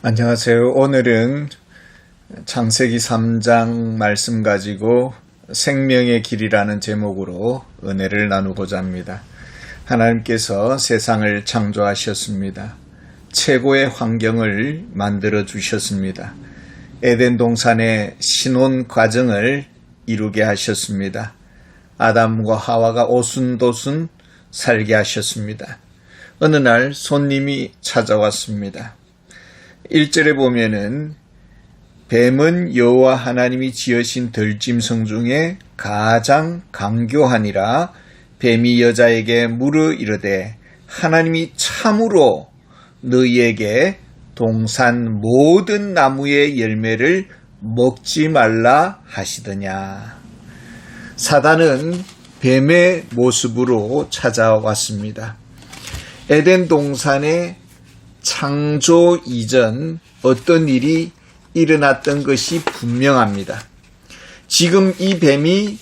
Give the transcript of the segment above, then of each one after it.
안녕하세요. 오늘은 창세기 3장 말씀 가지고 생명의 길이라는 제목으로 은혜를 나누고자 합니다. 하나님께서 세상을 창조하셨습니다. 최고의 환경을 만들어 주셨습니다. 에덴 동산의 신혼 과정을 이루게 하셨습니다. 아담과 하와가 오순도순 살게 하셨습니다. 어느 날 손님이 찾아왔습니다. 1절에 보면은 뱀은 여호와 하나님이 지으신 들짐승 중에 가장 강교하니라. 뱀이 여자에게 물어 이르되 하나님이 참으로 너희에게 동산 모든 나무의 열매를 먹지 말라 하시더냐. 사단은 뱀의 모습으로 찾아왔습니다. 에덴 동산의 창조 이전 어떤 일이 일어났던 것이 분명합니다. 지금 이 뱀이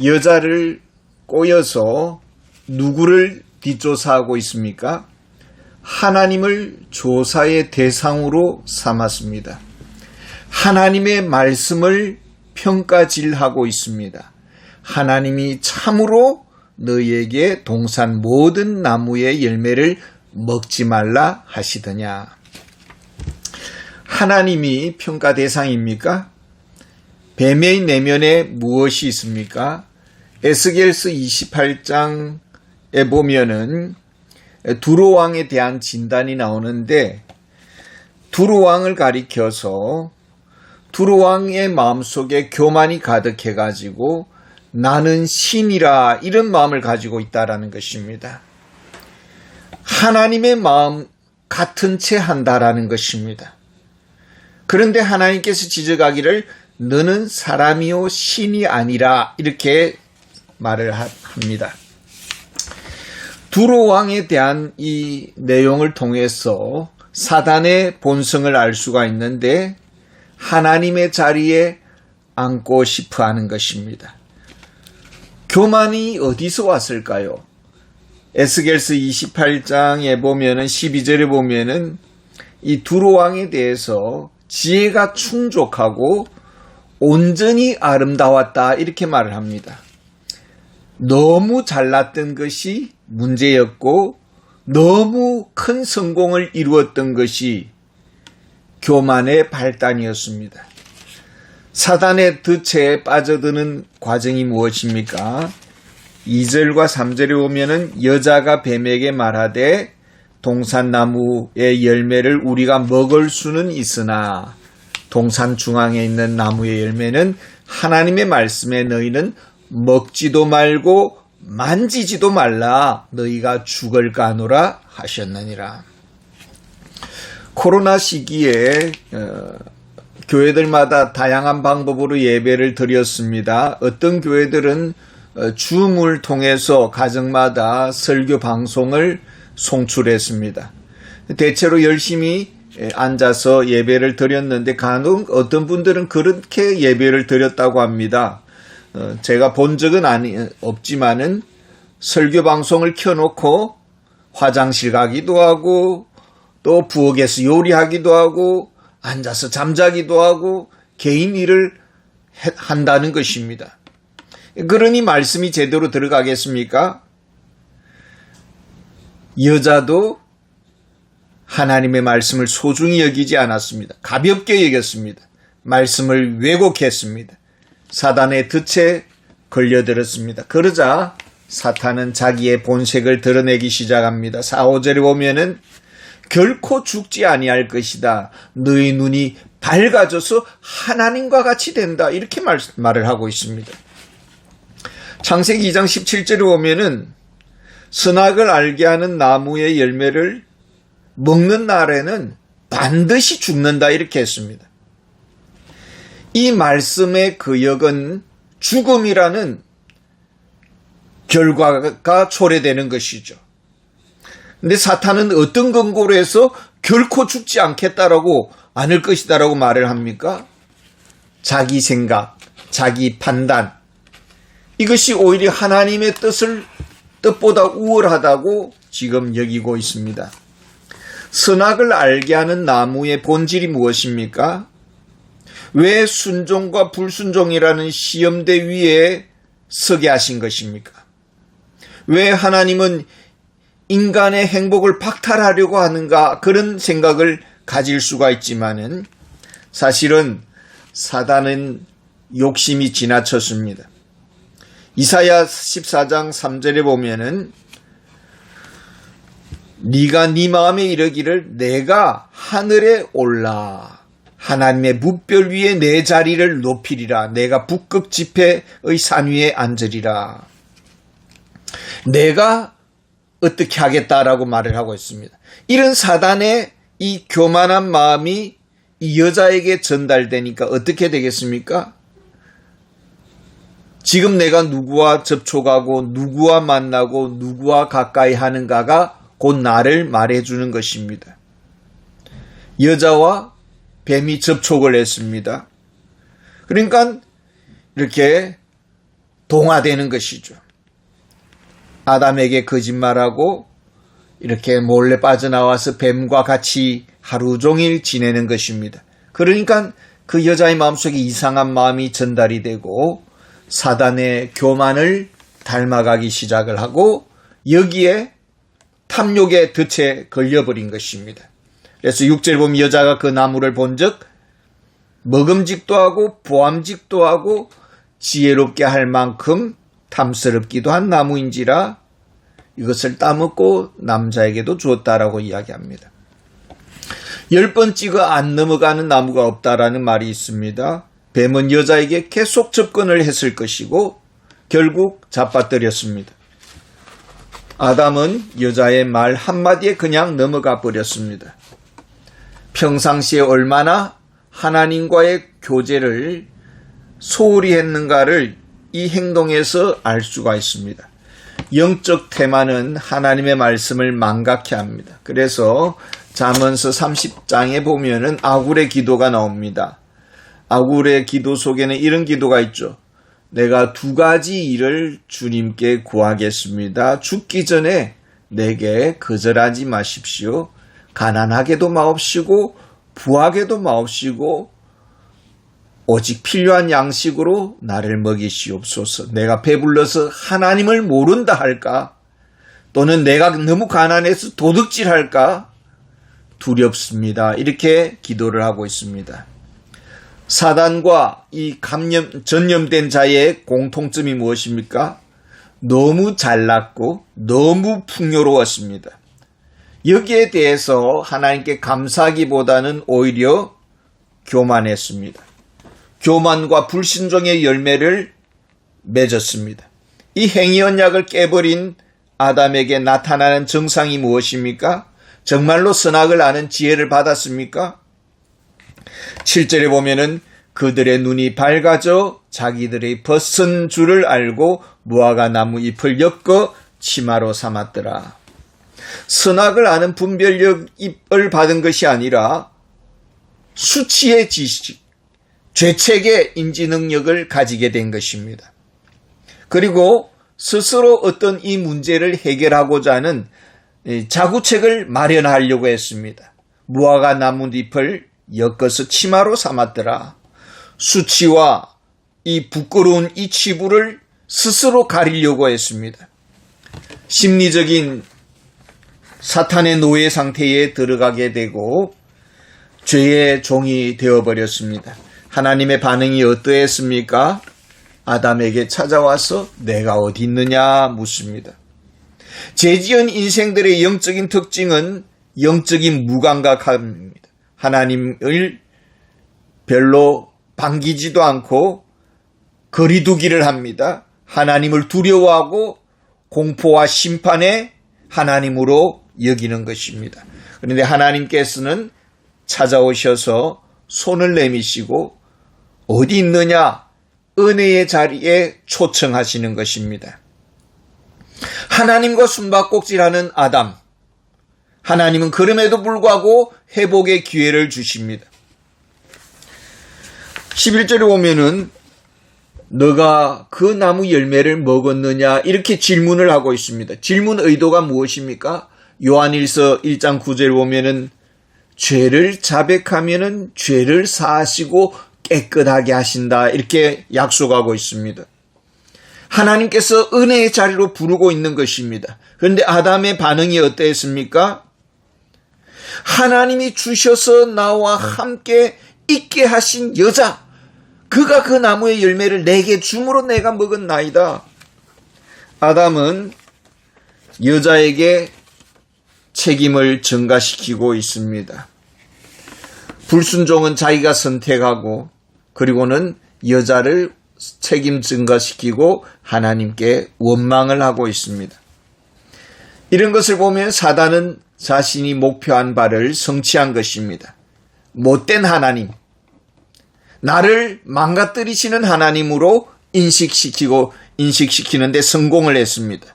여자를 꼬여서 누구를 뒷조사하고 있습니까? 하나님을 조사의 대상으로 삼았습니다. 하나님의 말씀을 평가질하고 있습니다. 하나님이 참으로 너희에게 동산 모든 나무의 열매를 먹지 말라 하시더냐. 하나님이 평가 대상입니까? 뱀의 내면에 무엇이 있습니까? 에스겔서 28장에 보면은 두로 왕에 대한 진단이 나오는데, 두로 왕을 가리켜서 두로 왕의 마음속에 교만이 가득해가지고 나는 신이라 이런 마음을 가지고 있다라는 것입니다. 하나님의 마음 같은 채 한다라는 것입니다. 그런데 하나님께서 지적하기를 너는 사람이요 신이 아니라 이렇게 말을 합니다. 두로 왕에 대한 이 내용을 통해서 사단의 본성을 알 수가 있는데 하나님의 자리에 앉고 싶어 하는 것입니다. 교만이 어디서 왔을까요? 에스겔서 28장에 보면은 12절에 보면은 이 두로 왕에 대해서 지혜가 충족하고 온전히 아름다웠다 이렇게 말을 합니다. 너무 잘났던 것이 문제였고 너무 큰 성공을 이루었던 것이 교만의 발단이었습니다. 사단의 덫에 빠져드는 과정이 무엇입니까? 2절과 3절에 보면은 여자가 뱀에게 말하되 동산나무의 열매를 우리가 먹을 수는 있으나 동산 중앙에 있는 나무의 열매는 하나님의 말씀에 너희는 먹지도 말고 만지지도 말라 너희가 죽을까노라 하셨느니라. 코로나 시기에 교회들마다 다양한 방법으로 예배를 드렸습니다. 어떤 교회들은 줌을 통해서 가정마다 설교 방송을 송출했습니다. 대체로 열심히 앉아서 예배를 드렸는데 간혹 어떤 분들은 그렇게 예배를 드렸다고 합니다. 제가 본 적은 없지만은 설교 방송을 켜놓고 화장실 가기도 하고 또 부엌에서 요리하기도 하고 앉아서 잠자기도 하고 개인 일을 한다는 것입니다. 그러니 말씀이 제대로 들어가겠습니까? 여자도 하나님의 말씀을 소중히 여기지 않았습니다. 가볍게 여겼습니다. 말씀을 왜곡했습니다. 사단의 덫에 걸려들었습니다. 그러자 사탄은 자기의 본색을 드러내기 시작합니다. 4, 5절에 보면은 결코 죽지 아니할 것이다. 너희 눈이 밝아져서 하나님과 같이 된다. 이렇게 말을 하고 있습니다. 창세기 2장 17절에 보면은 선악을 알게 하는 나무의 열매를 먹는 날에는 반드시 죽는다 이렇게 했습니다. 이 말씀의 거역은 죽음이라는 결과가 초래되는 것이죠. 근데 사탄은 어떤 근거로 해서 결코 죽지 않겠다라고 않을 것이다라고 말을 합니까? 자기 생각, 자기 판단. 이것이 오히려 하나님의 뜻보다 우월하다고 지금 여기고 있습니다. 선악을 알게 하는 나무의 본질이 무엇입니까? 왜 순종과 불순종이라는 시험대 위에 서게 하신 것입니까? 왜 하나님은 인간의 행복을 박탈하려고 하는가, 그런 생각을 가질 수가 있지만은 사실은 사단은 욕심이 지나쳤습니다. 이사야 14장 3절에 보면은 네가 네 마음에 이르기를 내가 하늘에 올라 하나님의 뭇별 위에 내 자리를 높이리라. 내가 북극 지폐의 산 위에 앉으리라. 내가 어떻게 하겠다라고 말을 하고 있습니다. 이런 사단의 이 교만한 마음이 이 여자에게 전달되니까 어떻게 되겠습니까? 지금 내가 누구와 접촉하고 누구와 만나고 누구와 가까이 하는가가 곧 나를 말해주는 것입니다. 여자와 뱀이 접촉을 했습니다. 그러니까 이렇게 동화되는 것이죠. 아담에게 거짓말하고 이렇게 몰래 빠져나와서 뱀과 같이 하루 종일 지내는 것입니다. 그러니까 그 여자의 마음속에 이상한 마음이 전달이 되고 사단의 교만을 닮아가기 시작을 하고 여기에 탐욕의 덫에 걸려버린 것입니다. 그래서 6절 보면 여자가 그 나무를 본즉 먹음직도 하고 보암직도 하고 지혜롭게 할 만큼 탐스럽기도 한 나무인지라 이것을 따먹고 남자에게도 주었다라고 이야기합니다. 10번 찍어 안 넘어가는 나무가 없다라는 말이 있습니다. 뱀은 여자에게 계속 접근을 했을 것이고 결국 잡아뜨렸습니다. 아담은 여자의 말 한마디에 그냥 넘어가 버렸습니다. 평상시에 얼마나 하나님과의 교제를 소홀히 했는가를 이 행동에서 알 수가 있습니다. 영적 테마는 하나님의 말씀을 망각케 합니다. 그래서 잠언서 30장에 보면은 아굴의 기도가 나옵니다. 아굴의 기도 속에는 이런 기도가 있죠. 내가 2가지 일을 주님께 구하겠습니다. 죽기 전에 내게 거절하지 마십시오. 가난하게도 마옵시고 부하게도 마옵시고 오직 필요한 양식으로 나를 먹이시옵소서. 내가 배불러서 하나님을 모른다 할까? 또는 내가 너무 가난해서 도둑질할까? 두렵습니다. 이렇게 기도를 하고 있습니다. 사단과 이 전염된 자의 공통점이 무엇입니까? 너무 잘났고 너무 풍요로웠습니다. 여기에 대해서 하나님께 감사하기보다는 오히려 교만했습니다. 교만과 불신종의 열매를 맺었습니다. 이 행위 언약을 깨버린 아담에게 나타나는 정상이 무엇입니까? 정말로 선악을 아는 지혜를 받았습니까? 7절에 보면은 그들의 눈이 밝아져 자기들의 벗은 줄을 알고 무화과 나무 잎을 엮어 치마로 삼았더라. 선악을 아는 분별력을 받은 것이 아니라 수치의 지식, 죄책의 인지 능력을 가지게 된 것입니다. 그리고 스스로 어떤 이 문제를 해결하고자 하는 자구책을 마련하려고 했습니다. 무화과 나뭇잎을 엮어서 치마로 삼았더라. 수치와 이 부끄러운 이 치부를 스스로 가리려고 했습니다. 심리적인 사탄의 노예 상태에 들어가게 되고 죄의 종이 되어버렸습니다. 하나님의 반응이 어떠했습니까? 아담에게 찾아와서 내가 어디 있느냐 묻습니다. 죄지은 인생들의 영적인 특징은 영적인 무감각함입니다. 하나님을 별로 반기지도 않고 거리두기를 합니다. 하나님을 두려워하고 공포와 심판에 하나님으로 여기는 것입니다. 그런데 하나님께서는 찾아오셔서 손을 내미시고 어디 있느냐? 은혜의 자리에 초청하시는 것입니다. 하나님과 숨바꼭질하는 아담. 하나님은 그럼에도 불구하고 회복의 기회를 주십니다. 11절에 보면은 너가 그 나무 열매를 먹었느냐 이렇게 질문을 하고 있습니다. 질문 의도가 무엇입니까? 요한일서 1장 9절 보면은 죄를 자백하면은 죄를 사하시고 깨끗하게 하신다 이렇게 약속하고 있습니다. 하나님께서 은혜의 자리로 부르고 있는 것입니다. 그런데 아담의 반응이 어땠습니까? 하나님이 주셔서 나와 함께 있게 하신 여자, 그가 그 나무의 열매를 내게 줌으로 내가 먹었나이다. 아담은 여자에게 책임을 전가시키고 있습니다. 불순종은 자기가 선택하고 그리고는 여자를 책임 전가시키고 하나님께 원망을 하고 있습니다. 이런 것을 보면 사단은 자신이 목표한 바를 성취한 것입니다. 못된 하나님, 나를 망가뜨리시는 하나님으로 인식시키는데 성공을 했습니다.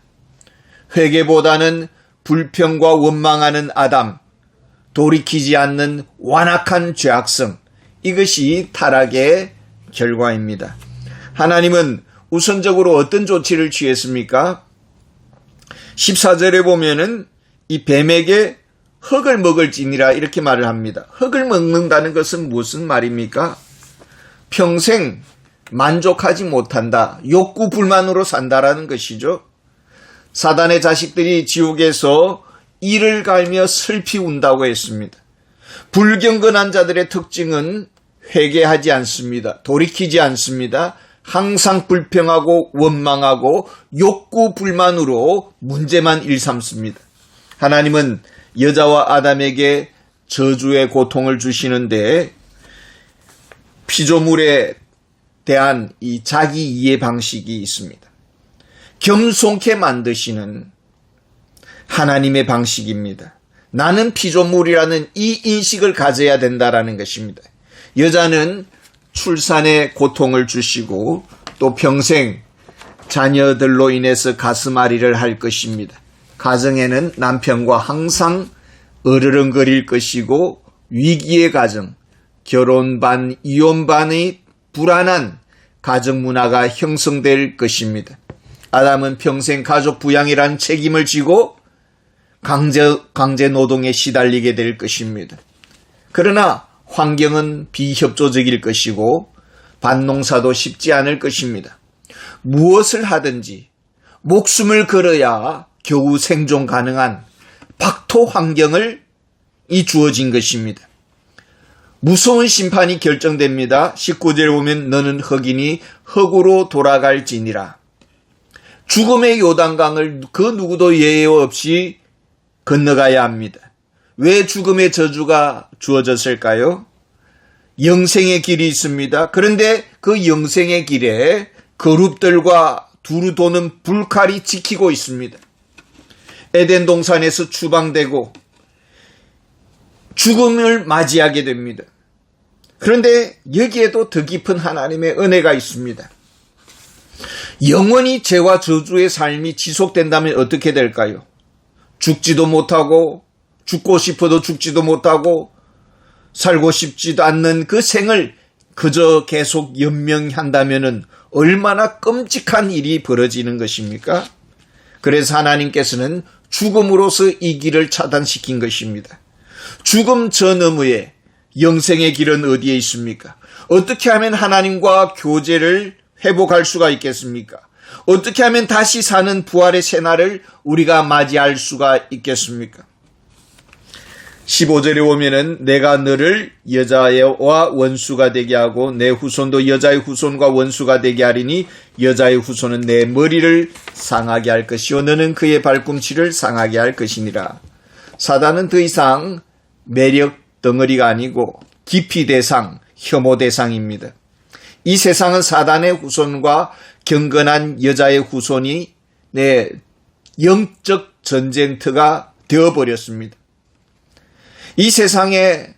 회개보다는 불평과 원망하는 아담, 돌이키지 않는 완악한 죄악성, 이것이 타락의 결과입니다. 하나님은 우선적으로 어떤 조치를 취했습니까? 14절에 보면은 이 뱀에게 흙을 먹을지니라 이렇게 말을 합니다. 흙을 먹는다는 것은 무슨 말입니까? 평생 만족하지 못한다, 욕구 불만으로 산다라는 것이죠. 사단의 자식들이 지옥에서 이를 갈며 슬피 운다고 했습니다. 불경건한 자들의 특징은 회개하지 않습니다. 돌이키지 않습니다. 항상 불평하고 원망하고 욕구 불만으로 문제만 일삼습니다. 하나님은 여자와 아담에게 저주의 고통을 주시는데 피조물에 대한 이 자기 이해 방식이 있습니다. 겸손케 만드시는 하나님의 방식입니다. 나는 피조물이라는 이 인식을 가져야 된다라는 것입니다. 여자는 출산의 고통을 주시고 또 평생 자녀들로 인해서 가슴앓이를 할 것입니다. 가정에는 남편과 항상 으르렁거릴 것이고 위기의 가정, 결혼 반, 이혼 반의 불안한 가정 문화가 형성될 것입니다. 아담은 평생 가족 부양이라는 책임을 지고 강제 노동에 시달리게 될 것입니다. 그러나 환경은 비협조적일 것이고 밭농사도 쉽지 않을 것입니다. 무엇을 하든지 목숨을 걸어야 겨우 생존 가능한 박토 환경을 주어진 것입니다. 무서운 심판이 결정됩니다. 19절 보면 너는 흙이니 흙으로 돌아갈지니라. 죽음의 요단강을 그 누구도 예외 없이 건너가야 합니다. 왜 죽음의 저주가 주어졌을까요? 영생의 길이 있습니다. 그런데 그 영생의 길에 거룹들과 두루 도는 불칼이 지키고 있습니다. 에덴 동산에서 추방되고 죽음을 맞이하게 됩니다. 그런데 여기에도 더 깊은 하나님의 은혜가 있습니다. 영원히 죄와 저주의 삶이 지속된다면 어떻게 될까요? 죽지도 못하고 죽고 싶어도 죽지도 못하고 살고 싶지도 않는 그 생을 그저 계속 연명한다면 얼마나 끔찍한 일이 벌어지는 것입니까? 그래서 하나님께서는 죽음으로서 이 길을 차단시킨 것입니다. 죽음 저 너머에 영생의 길은 어디에 있습니까? 어떻게 하면 하나님과 교제를 회복할 수가 있겠습니까? 어떻게 하면 다시 사는 부활의 새날을 우리가 맞이할 수가 있겠습니까? 15절에 보면은 내가 너를 여자와 원수가 되게 하고 내 후손도 여자의 후손과 원수가 되게 하리니 여자의 후손은 내 머리를 상하게 할 것이요 너는 그의 발꿈치를 상하게 할 것이니라. 사단은 더 이상 매력 덩어리가 아니고 기피 대상, 혐오 대상입니다. 이 세상은 사단의 후손과 경건한 여자의 후손이 영적 전쟁터가 되어버렸습니다. 이 세상에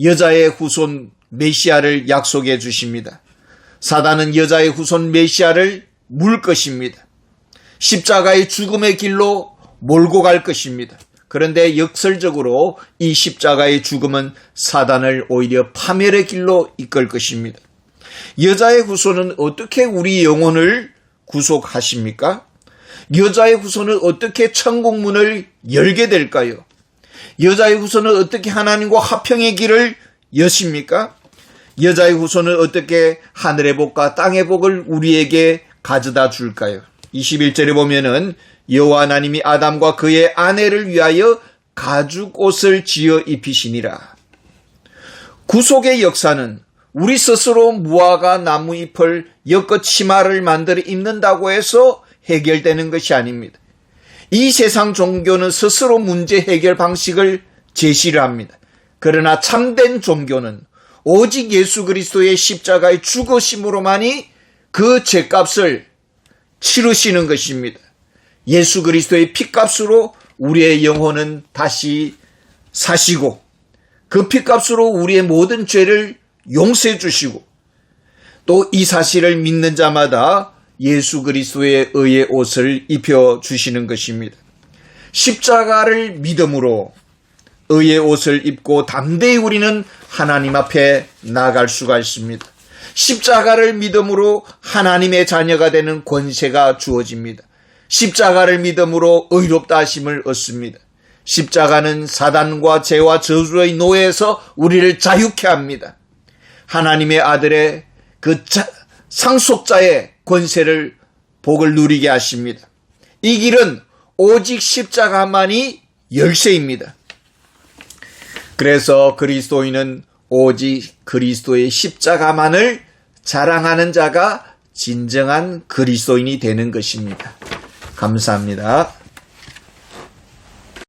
여자의 후손 메시아를 약속해 주십니다. 사단은 여자의 후손 메시아를 물 것입니다. 십자가의 죽음의 길로 몰고 갈 것입니다. 그런데 역설적으로 이 십자가의 죽음은 사단을 오히려 파멸의 길로 이끌 것입니다. 여자의 후손은 어떻게 우리 영혼을 구속하십니까? 여자의 후손은 어떻게 천국문을 열게 될까요? 여자의 후손은 어떻게 하나님과 화평의 길을 여십니까? 여자의 후손은 어떻게 하늘의 복과 땅의 복을 우리에게 가져다 줄까요? 21절에 보면은 여호와 하나님이 아담과 그의 아내를 위하여 가죽 옷을 지어 입히시니라. 구속의 역사는 우리 스스로 무화과 나무 잎을 엮어 치마를 만들어 입는다고 해서 해결되는 것이 아닙니다. 이 세상 종교는 스스로 문제 해결 방식을 제시를 합니다. 그러나 참된 종교는 오직 예수 그리스도의 십자가의 죽으심으로만이 그 죄값을 치르시는 것입니다. 예수 그리스도의 피값으로 우리의 영혼은 다시 사시고 그 피값으로 우리의 모든 죄를 용서해 주시고 또 이 사실을 믿는 자마다 예수 그리스도의 의의 옷을 입혀 주시는 것입니다. 십자가를 믿음으로 의의 옷을 입고 담대히 우리는 하나님 앞에 나아갈 수가 있습니다. 십자가를 믿음으로 하나님의 자녀가 되는 권세가 주어집니다. 십자가를 믿음으로 의롭다 하심을 얻습니다. 십자가는 사단과 죄와 저주의 노예에서 우리를 자유케 합니다. 하나님의 아들의 그 상속자의 권세를 복을 누리게 하십니다. 이 길은 오직 십자가만이 열쇠입니다. 그래서 그리스도인은 오직 그리스도의 십자가만을 자랑하는 자가 진정한 그리스도인이 되는 것입니다. 감사합니다.